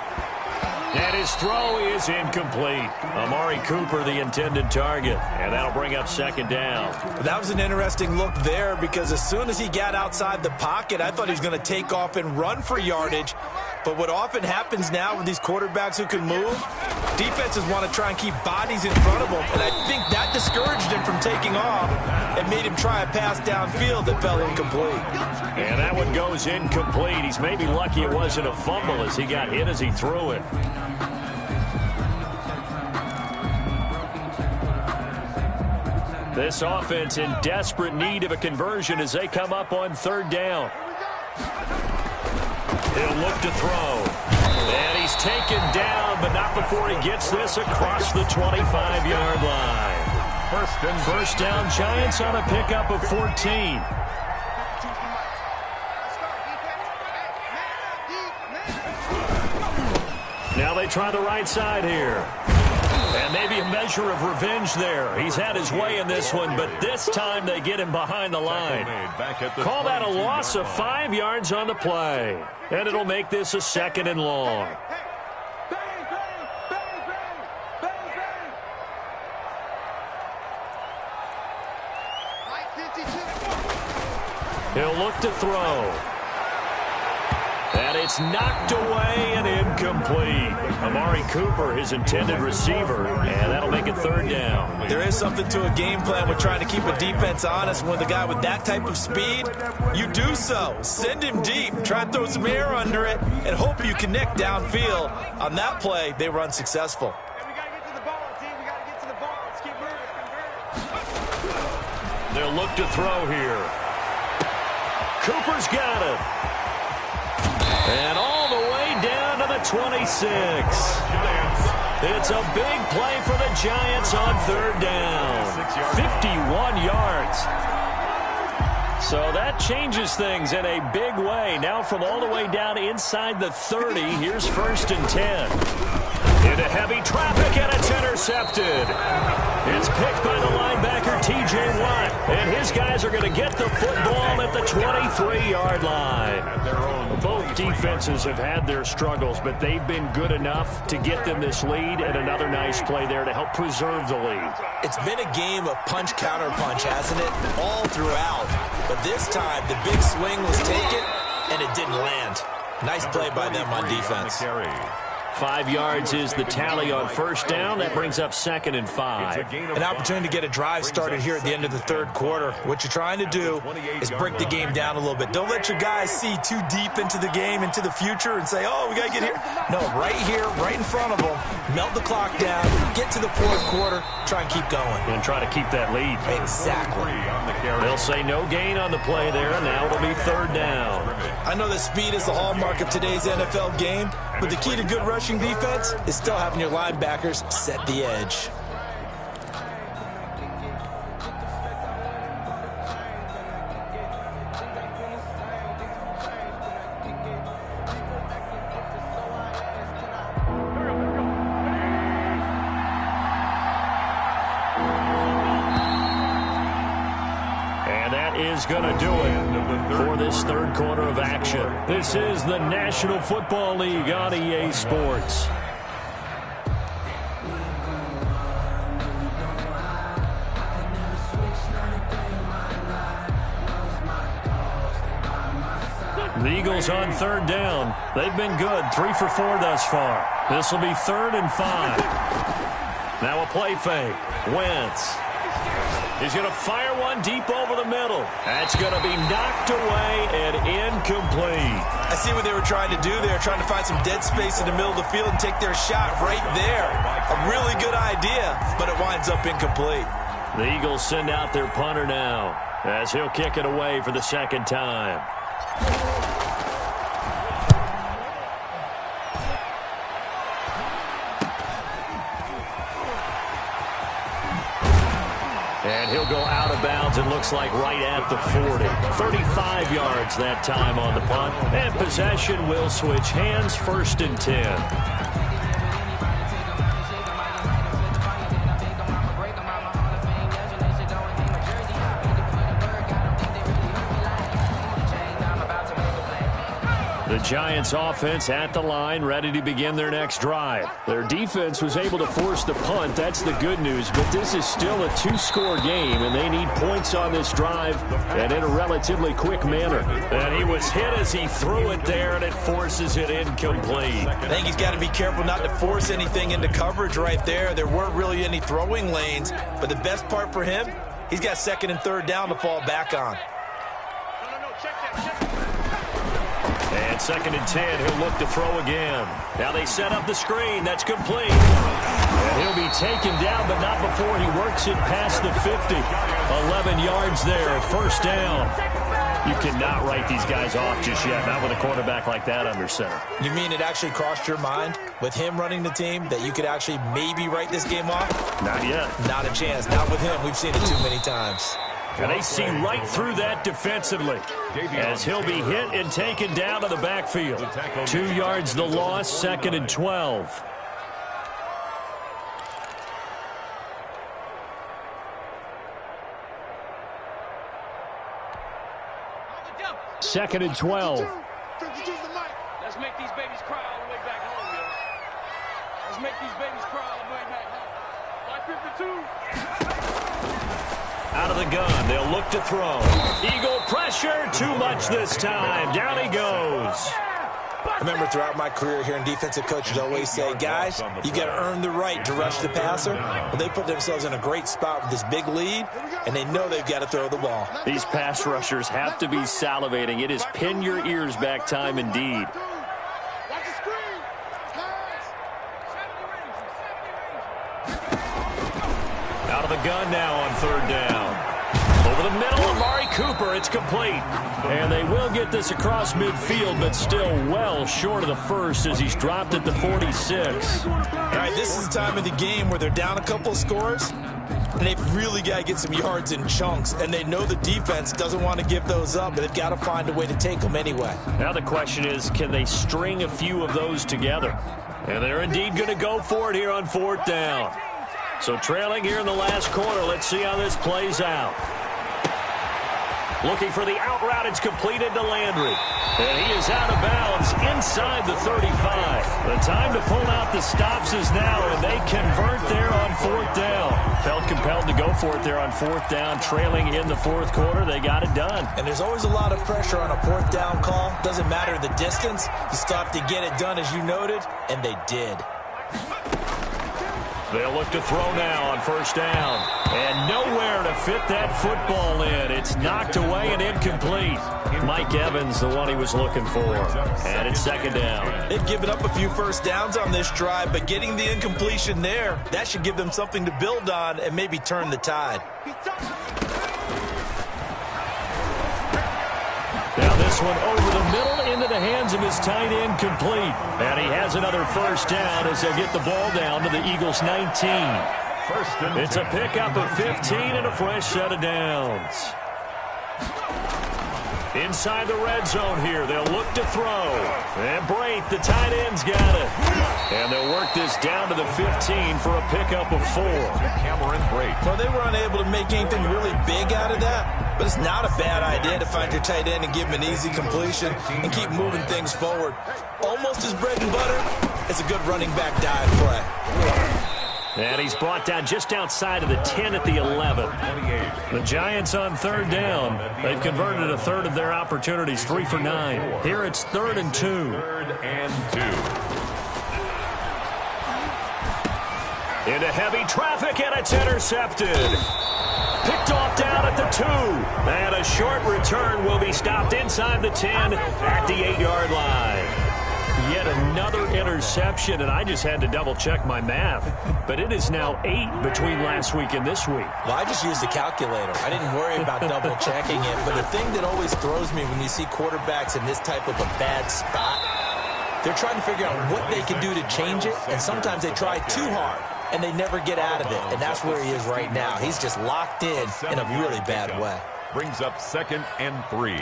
And his throw is incomplete. Amari Cooper, the intended target. And that'll bring up second down. That was an interesting look there because as soon as he got outside the pocket, I thought he was going to take off and run for yardage. But what often happens now with these quarterbacks who can move, defenses want to try and keep bodies in front of them. And I think that discouraged him from taking off and made him try a pass downfield that fell incomplete. And that one goes incomplete. He's maybe lucky it wasn't a fumble as he got hit as he threw it. This offense in desperate need of a conversion as they come up on third down. He'll look to throw. And he's taken down, but not before he gets this across the 25-yard line. First down, Giants on a pickup of 14. Now they try the right side here. And maybe a measure of revenge there. He's had his way in this one, but this time they get him behind the line. Call that a loss of 5 yards on the play. And it'll make this a second and long. He'll look to throw. And it's knocked away and incomplete. Amari Cooper, his intended receiver, and that'll make it third down. There is something to a game plan with trying to keep a defense honest. When the guy with that type of speed, you do so. Send him deep. Try and throw some air under it and hope you connect downfield. On that play, they were unsuccessful. They'll look to throw here. Cooper's got it. And all the way down to the 26. It's a big play for the Giants on third down. 51 yards. So that changes things in a big way. Now from all the way down inside the 30, here's first and 10. Into heavy traffic, and it's intercepted. It's picked by the linebacker, T.J. Watt. And his guys are going to get the football at the 23-yard line. Both defenses have had their struggles, but they've been good enough to get them this lead, and another nice play there to help preserve the lead. It's been a game of punch-counter-punch, hasn't it? All throughout. But this time, the big swing was taken, and it didn't land. Nice play by them on defense. 5 yards is the tally on first down. That brings up second and 5. An opportunity to get a drive started here at the end of the third quarter. What you're trying to do is break the game down a little bit. Don't let your guys see too deep into the game, into the future, and say, oh, we got to get here. No, right here, right in front of them. Melt the clock down, get to the fourth quarter, try and keep going. And try to keep that lead. Exactly. They'll say no gain on the play there, and now it'll be third down. I know that speed is the hallmark of today's NFL game, but the key to good rushing defense is still having your linebackers set the edge. And that is going to do it for this third quarter of action. This is the National Football League on EA Sports. The Eagles on third down. They've been good, 3 for 4 thus far. This will be third and 5. Now a play fake. Wentz. He's going to fire one deep over the middle. That's going to be knocked away and incomplete. I see what they were trying to do there, trying to find some dead space in the middle of the field and take their shot right there. A really good idea, but it winds up incomplete. The Eagles send out their punter now as he'll kick it away for the second time. And he'll go out of bounds, it looks like right at the 40. 35 yards that time on the punt. And possession will switch hands, 1st and 10. The Giants offense at the line, ready to begin their next drive. Their defense was able to force the punt. That's the good news. But this is still a 2-score game, and they need points on this drive and in a relatively quick manner. And he was hit as he threw it there, and it forces it incomplete. I think he's got to be careful not to force anything into coverage right there. There weren't really any throwing lanes. But the best part for him, he's got 2nd and 3rd down to fall back on. And 2nd and 10, he'll look to throw again. Now they set up the screen. That's complete. And he'll be taken down, but not before he works it past the 50. 11 yards there, 1st down. You cannot write these guys off just yet, not with a quarterback like that under center. You mean it actually crossed your mind with him running the team that you could actually maybe write this game off? Not yet. Not a chance. Not with him. We've seen it too many times. And they see right through that defensively as he'll be hit and taken down to the backfield. 2 yards the loss, 2nd and 12. Second and 12. Let's make these babies cry all the way back home, yo. Let's make these babies cry all the way back home. Like 52. Out of the gun, they'll look to throw. Eagle pressure, too much this time. Down he goes. I remember throughout my career hearing defensive coaches always say, guys, you got to earn the right to rush the passer. Well, they put themselves in a great spot with this big lead, and they know they've got to throw the ball. These pass rushers have to be salivating. It is pin your ears back time indeed. Out of the gun now on 3rd down. Over the middle, Amari Cooper. It's complete. And they will get this across midfield, but still well short of the first as he's dropped at the 46. All right, this is the time of the game where they're down a couple of scores, and they've really got to get some yards in chunks, and they know the defense doesn't want to give those up, but they've got to find a way to take them anyway. Now the question is, can they string a few of those together? And they're indeed going to go for it here on 4th down. So trailing here in the last quarter, let's see how this plays out. Looking for the out route, it's completed to Landry. And he is out of bounds inside the 35. The time to pull out the stops is now, and they convert there on 4th down. Felt compelled to go for it there on 4th down, trailing in the 4th quarter. They got it done. And there's always a lot of pressure on a 4th down call. Doesn't matter the distance. You still have to get it done, as you noted, and they did. They'll look to throw now on 1st down. And nowhere to fit that football in. It's knocked away and incomplete. Mike Evans, the one he was looking for. And it's 2nd down. They've given up a few 1st downs on this drive, but getting the incompletion there, that should give them something to build on and maybe turn the tide. Now this one over the middle into the hands of his tight end, complete. And he has another 1st down as they get the ball down to the Eagles' 19. It's a pickup of 15 and a fresh set of downs. Inside the red zone here, they'll look to throw. And Brate, the tight end's got it. And they'll work this down to the 15 for a pickup of 4. Cameron Brate. Well, they were unable to make anything really big out of that, but it's not a bad idea to find your tight end and give him an easy completion and keep moving things forward. Almost as bread and butter as a good running back dive play. And he's brought down just outside of the 10 at the 11. The Giants on 3rd down. They've converted a third of their opportunities, 3 for 9. Here it's 3rd and 2. 3rd and 2. Into heavy traffic, and it's intercepted. Picked off down at the 2. And a short return will be stopped inside the 10 at the 8-yard line. Yet another interception, and I just had to double-check my math. But it is now 8 between last week and this week. Well, I just used a calculator. I didn't worry about double-checking it. But the thing that always throws me when you see quarterbacks in this type of a bad spot, they're trying to figure out what they can do to change it, and sometimes they try too hard. and they never get out of it. And that's where he is right now. He's just locked in a really bad way. Brings up 2nd and 3.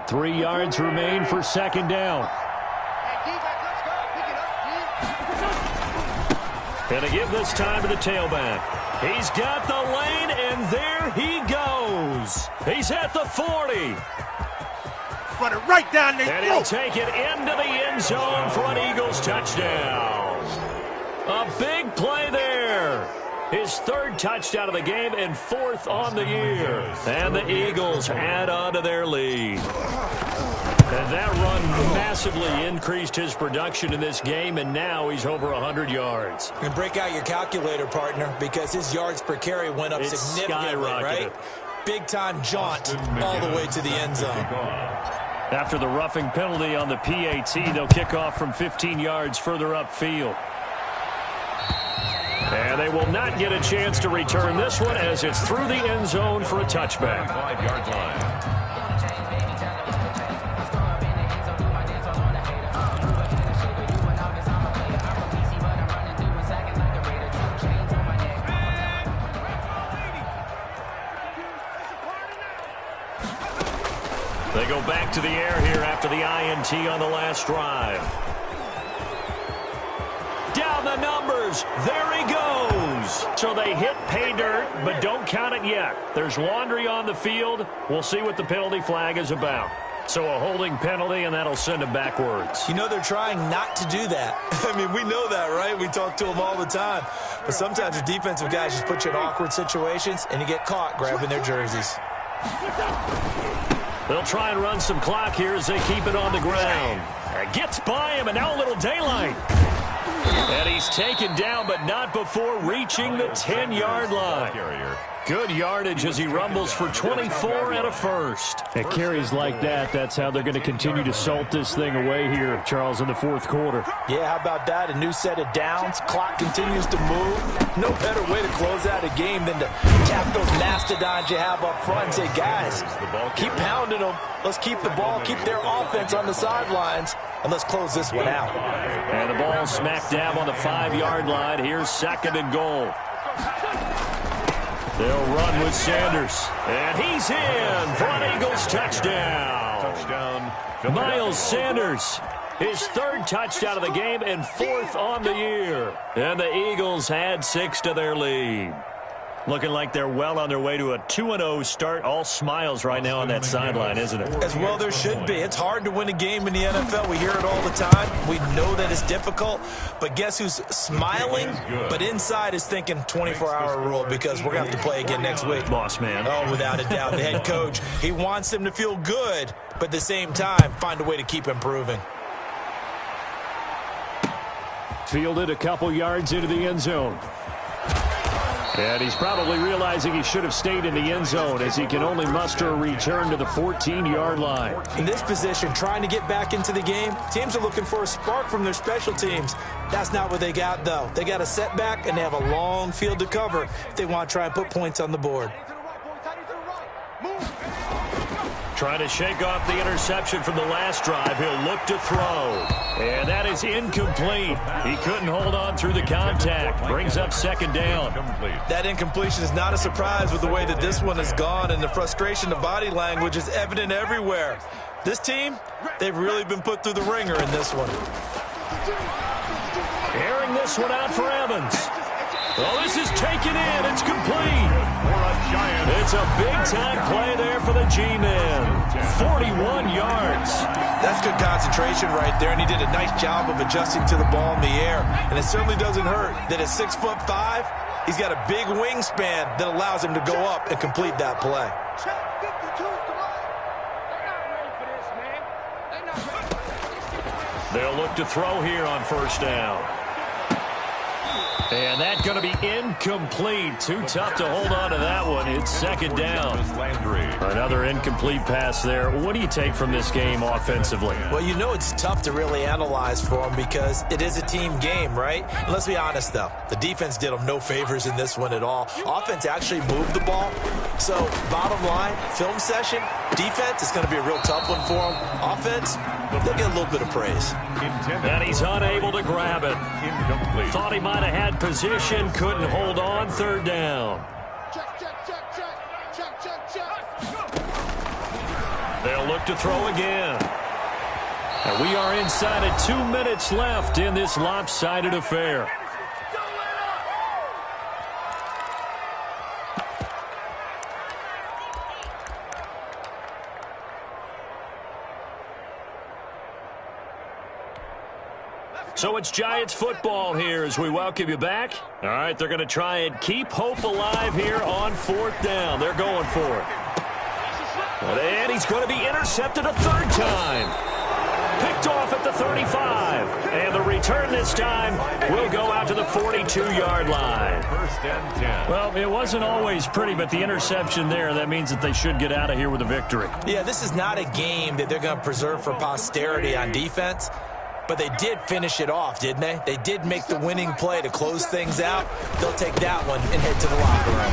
3 yards remain for 2nd down. And to give this time to the tailback. He's got the lane, and there he goes. He's at the 40. Run it right down there. And he'll take it into the end zone for an Eagles touchdown. A big play there. His 3rd touchdown of the game and 4th on the year. And the Eagles add on to their lead. And that run massively increased his production in this game, and now he's over 100 yards. And break out your calculator, partner, because his yards per carry went up significantly, right? Big-time jaunt all the way to the end zone. After the roughing penalty on the PAT, they'll kick off from 15 yards further upfield. And they will not get a chance to return this one as it's through the end zone for a touchback. 5-yard line. They go back to the air here after the INT on the last drive. Down the numbers. There he goes. So they hit pay dirt, but don't count it yet. There's laundry on the field. We'll see what the penalty flag is about. So a holding penalty, and that'll send him backwards. You know, they're trying not to do that. I mean, we know that, right? We talk to them all the time. But sometimes the defensive guys just put you in awkward situations, and you get caught grabbing their jerseys. They'll try and run some clock here as they keep it on the ground. Gets by him, and now a little daylight. And he's taken down, but not before reaching the 10-yard line. Good yardage as he rumbles for 24 and a first. At carries like that, that's how they're going to continue to salt this thing away here, Charles, in the 4th quarter. Yeah, how about that? A new set of downs. Clock continues to move. No better way to close out a game than to tap those mastodons you have up front and say, guys, keep pounding them. Let's keep the ball, keep their offense on the sidelines, and let's close this one out. And the ball smack dab on the 5-yard line. Here's 2nd and goal. They'll run with Sanders. And he's in for an Eagles touchdown. Miles Sanders, his 3rd touchdown of the game and 4th on the year. And the Eagles add 6 to their lead. Looking like they're well on their way to a 2-0 start. All smiles right now on that sideline, isn't it? As well there should be. It's hard to win a game in the NFL. We hear it all the time. We know that it's difficult. But guess who's smiling, but inside is thinking 24-hour rule because we're going to have to play again next week. Boss man. Oh, without a doubt. The head coach, he wants them to feel good, but at the same time, find a way to keep improving. Fielded a couple yards into the end zone. And he's probably realizing he should have stayed in the end zone as he can only muster a return to the 14-yard line. In this position, trying to get back into the game, teams are looking for a spark from their special teams. That's not what they got, though. They got a setback, and they have a long field to cover if they want to try and put points on the board. Trying to shake off the interception from the last drive. He'll look to throw. And that is incomplete. He couldn't hold on through the contact. Brings up 2nd down. That incompletion is not a surprise with the way that this one has gone, and the frustration, the body language is evident everywhere. This team, they've really been put through the ringer in this one. Airing this one out for Evans. Well, this is taken in. It's complete. It's a big-time play there for the G-Men. 41 yards. That's good concentration right there, and he did a nice job of adjusting to the ball in the air. And it certainly doesn't hurt that at 6'5", he's got a big wingspan that allows him to go up and complete that play. They'll look to throw here on 1st down. And that's going to be incomplete. Too tough to hold on to that one. It's second down. Another incomplete pass there. What do you take from this game offensively? Well, you know it's tough to really analyze for them because it is a team game, right? And let's be honest, though. The defense did them no favors in this one at all. Offense actually moved the ball. So, bottom line, film session, defense is going to be a real tough one for them. Offense, they'll get a little bit of praise. And he's unable to grab it. Incomplete. Thought he might have had position, couldn't hold on, third down. Check, check, check, check. Check, check, check. They'll look to throw again. And we are inside of 2 minutes left in this lopsided affair. So it's Giants football here as we welcome you back. All right, they're going to try and keep hope alive here on fourth down. They're going for it. And he's going to be intercepted a third time. Picked off at the 35. And the return this time will go out to the 42-yard line. First and 10. Well, it wasn't always pretty, but the interception there, that means that they should get out of here with a victory. Yeah, this is not a game that they're going to preserve for posterity on defense. But they did finish it off, didn't they? They did make the winning play to close things out. They'll take that one and head to the locker room.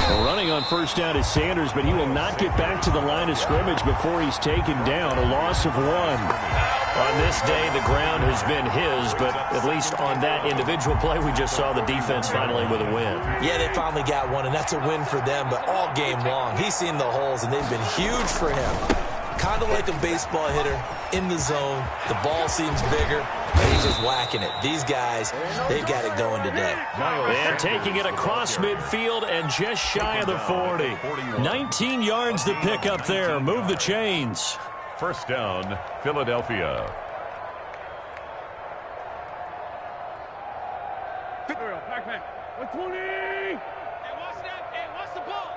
Well, running on first down is Sanders, but he will not get back to the line of scrimmage before he's taken down. A loss of 1. On this day, the ground has been his, but at least on that individual play, we just saw the defense finally with a win. Yeah, they finally got one, and that's a win for them. But all game long, he's seen the holes, and they've been huge for him. Kind of like a baseball hitter in the zone. The ball seems bigger, and he's just whacking it. These guys, they've got it going today. And taking it across midfield and just shy of the 40. 19 yards to pick up there. Move the chains. First down, Philadelphia. Pac-Man. 120. Hey, watch that. Hey, watch the ball.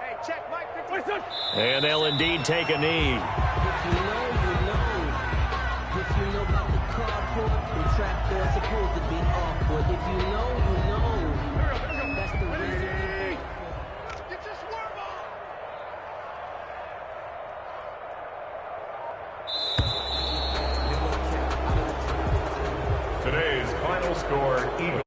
Hey, check Mike 50. And they'll indeed take a knee. If you know, you know. If you know about the carport, the track they're supposed to be off. But if you know, you know. That's the reason. Get your swerve on. Today's final score, Eagles.